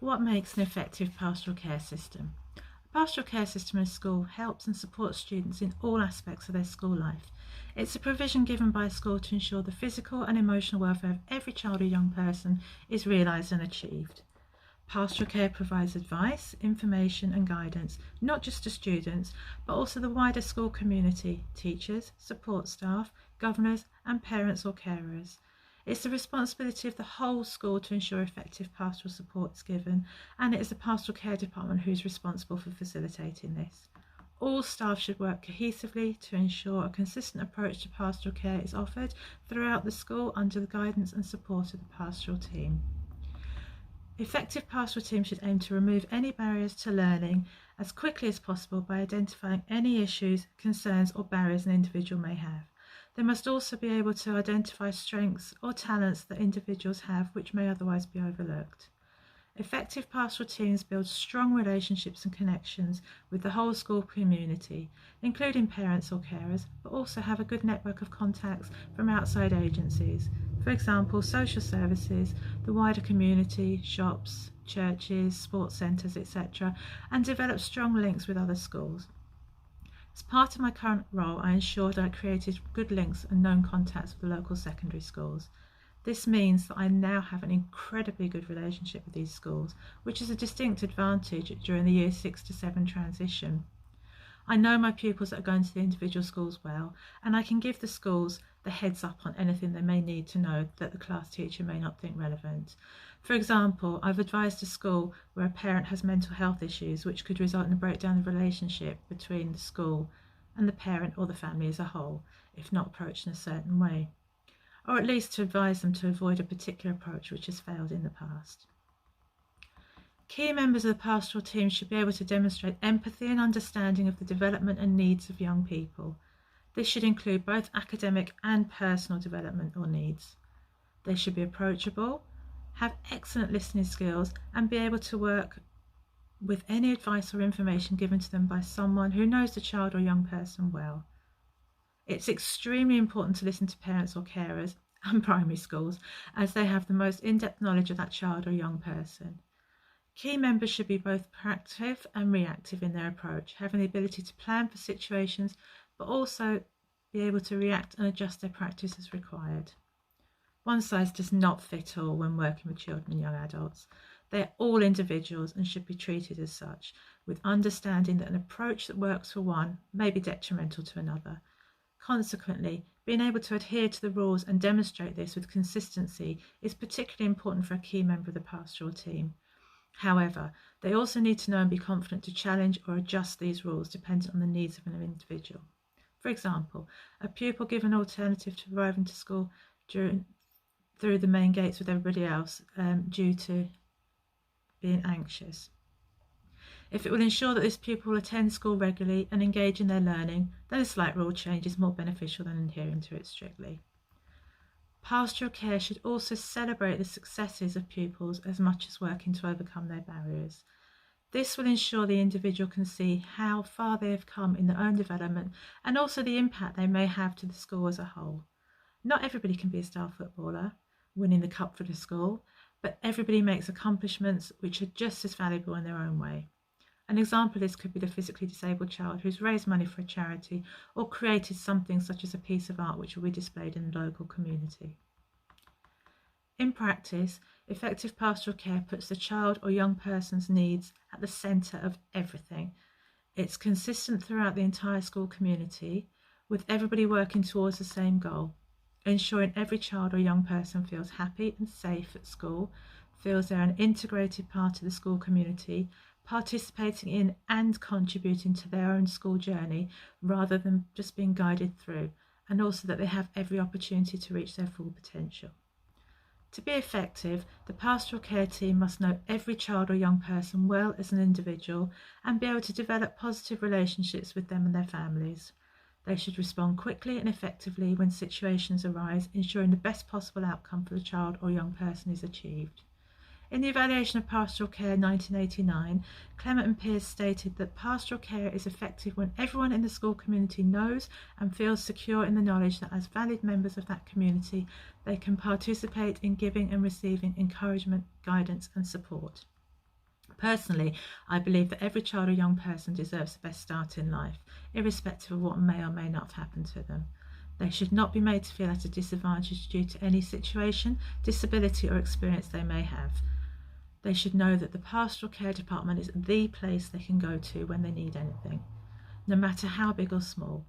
What makes an effective pastoral care system? A pastoral care system in a school helps and supports students in all aspects of their school life. It's a provision given by a school to ensure the physical and emotional welfare of every child or young person is realised and achieved. Pastoral care provides advice, information and guidance, not just to students, but also the wider school community, teachers, support staff, governors and parents or carers. It's the responsibility of the whole school to ensure effective pastoral support is given, and it is the pastoral care department who is responsible for facilitating this. All staff should work cohesively to ensure a consistent approach to pastoral care is offered throughout the school under the guidance and support of the pastoral team. Effective pastoral teams should aim to remove any barriers to learning as quickly as possible by identifying any issues, concerns or barriers an individual may have. They must also be able to identify strengths or talents that individuals have which may otherwise be overlooked. Effective pastoral teams build strong relationships and connections with the whole school community, including parents or carers, but also have a good network of contacts from outside agencies. For example, social services, the wider community, shops, churches, sports centres, etc., and develop strong links with other schools. As part of my current role, I ensured I created good links and known contacts with the local secondary schools. This means that I now have an incredibly good relationship with these schools, which is a distinct advantage during the Year 6 to 7 transition. I know my pupils that are going to the individual schools well, and I can give the schools the heads up on anything they may need to know that the class teacher may not think relevant. For example, I've advised a school where a parent has mental health issues which could result in a breakdown of relationship between the school and the parent or the family as a whole, if not approached in a certain way, or at least to advise them to avoid a particular approach which has failed in the past. Key members of the pastoral team should be able to demonstrate empathy and understanding of the development and needs of young people. This should include both academic and personal development or needs. They should be approachable, have excellent listening skills, and be able to work with any advice or information given to them by someone who knows the child or young person well. It's extremely important to listen to parents or carers and primary schools, as they have the most in-depth knowledge of that child or young person. Key members should be both proactive and reactive in their approach, having the ability to plan for situations, but also be able to react and adjust their practice as required. One size does not fit all when working with children and young adults. They are all individuals and should be treated as such, with understanding that an approach that works for one may be detrimental to another. Consequently, being able to adhere to the rules and demonstrate this with consistency is particularly important for a key member of the pastoral team. However, they also need to know and be confident to challenge or adjust these rules depending on the needs of an individual. For example, a pupil given an alternative to arriving to school through the main gates with everybody else due to being anxious. If it will ensure that this pupil will attend school regularly and engage in their learning, then a slight rule change is more beneficial than adhering to it strictly. Pastoral care should also celebrate the successes of pupils as much as working to overcome their barriers. This will ensure the individual can see how far they have come in their own development and also the impact they may have to the school as a whole. Not everybody can be a star footballer, winning the cup for the school, but everybody makes accomplishments which are just as valuable in their own way. An example of this could be the physically disabled child who's raised money for a charity or created something such as a piece of art which will be displayed in the local community. In practice, effective pastoral care puts the child or young person's needs at the centre of everything. It's consistent throughout the entire school community, with everybody working towards the same goal, ensuring every child or young person feels happy and safe at school, feels they're an integrated part of the school community, participating in and contributing to their own school journey rather than just being guided through, and also that they have every opportunity to reach their full potential. To be effective, the pastoral care team must know every child or young person well as an individual and be able to develop positive relationships with them and their families. They should respond quickly and effectively when situations arise, ensuring the best possible outcome for the child or young person is achieved. In the evaluation of pastoral care 1989, Clement and Pearce stated that pastoral care is effective when everyone in the school community knows and feels secure in the knowledge that as valid members of that community, they can participate in giving and receiving encouragement, guidance and support. Personally, I believe that every child or young person deserves the best start in life, irrespective of what may or may not have happened to them. They should not be made to feel at a disadvantage due to any situation, disability, or experience they may have. They should know that the pastoral care department is the place they can go to when they need anything, no matter how big or small,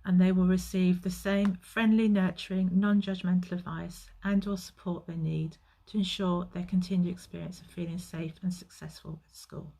and they will receive the same friendly, nurturing, non-judgmental advice and/or support they need to ensure their continued experience of feeling safe and successful at school.